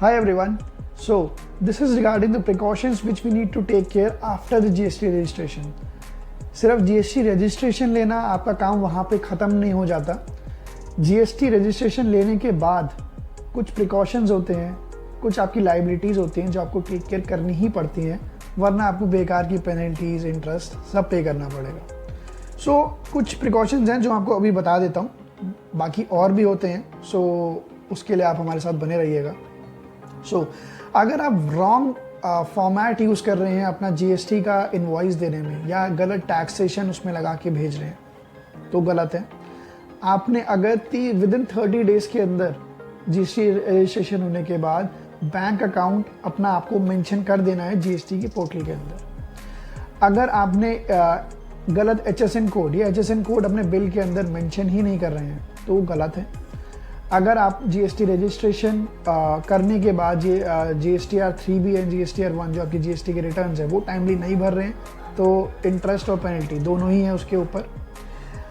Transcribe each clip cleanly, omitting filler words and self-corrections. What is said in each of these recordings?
Hi everyone. So this is regarding the precautions which we need to take care after the GST registration. सिर्फ GST registration लेना आपका काम वहाँ पे ख़त्म नहीं हो जाता. GST रजिस्ट्रेशन लेने के बाद कुछ प्रिकॉशंस होते हैं, कुछ आपकी लाइबिलिटीज़ होती हैं जो आपको टेक केयर करनी ही पड़ती हैं, वरना आपको बेकार की पेनल्टीज़, इंटरेस्ट सब पे करना पड़ेगा. सो कुछ प्रिकॉशंस हैं जो आपको अभी बता देता हूँ, बाकी और भी होते हैं. सो उसके लिए आप हमारे साथ बने रहिएगा. अगर आप रॉन्ग फॉर्मेट यूज़ कर रहे हैं अपना GST का इनवॉइस देने में या गलत टैक्सेशन उसमें लगा के भेज रहे हैं तो गलत है. आपने अगर विदिन 30 डेज़ के अंदर GST रजिस्ट्रेशन होने के बाद बैंक अकाउंट अपना आपको मेंशन कर देना है GST के पोर्टल के अंदर. अगर आपने गलत HSN कोड या HSN कोड अपने बिल के अंदर मेंशन ही नहीं कर रहे हैं तो वो गलत है. अगर आप GST रजिस्ट्रेशन करने के बाद GSTR 3B एंड GSTR 1 जो आपकी GST के रिटर्न्स है वो टाइमली नहीं भर रहे हैं तो इंटरेस्ट और पेनल्टी दोनों ही है उसके ऊपर.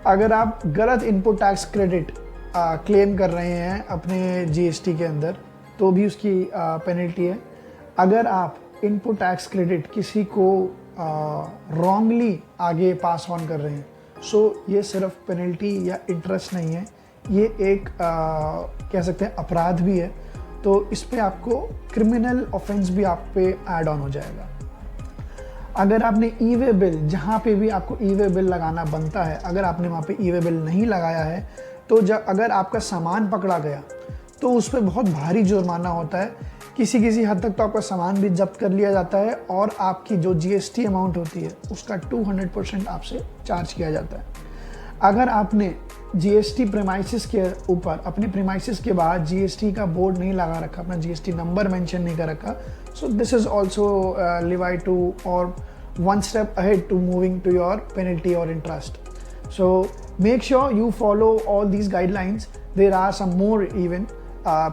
अगर आप गलत इनपुट टैक्स क्रेडिट क्लेम कर रहे हैं अपने GST के अंदर तो भी उसकी पेनल्टी है. अगर आप इनपुट टैक्स क्रेडिट किसी को रॉन्गली आगे पास ऑन कर रहे हैं सो ये सिर्फ पेनल्टी या इंटरेस्ट नहीं है, ये एक कह सकते हैं अपराध भी है. तो इस पे आपको क्रिमिनल ऑफेंस भी आप पे ऐड ऑन हो जाएगा. अगर आपने ई-वे बिल, जहाँ पे भी आपको ई-वे बिल लगाना बनता है, अगर आपने वहाँ पे ई-वे बिल नहीं लगाया है तो जब अगर आपका सामान पकड़ा गया तो उस पर बहुत भारी जुर्माना होता है. किसी हद तक तो आपका सामान भी जब्त कर लिया जाता है और आपकी जो GST अमाउंट होती है उसका 200% आपसे चार्ज किया जाता है. अगर आपने GST प्रेमाइसिस के ऊपर अपने प्रेमाइसिस के बाद GST का बोर्ड नहीं लगा रखा, अपना GST नंबर मेंशन नहीं कर रखा, सो दिस इज ऑल्सो लिवाइड टू और one step ahead to moving to your penalty or interest. So make sure you follow all these guidelines. There are some more even.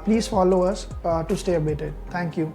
Please follow us to stay updated. Thank you.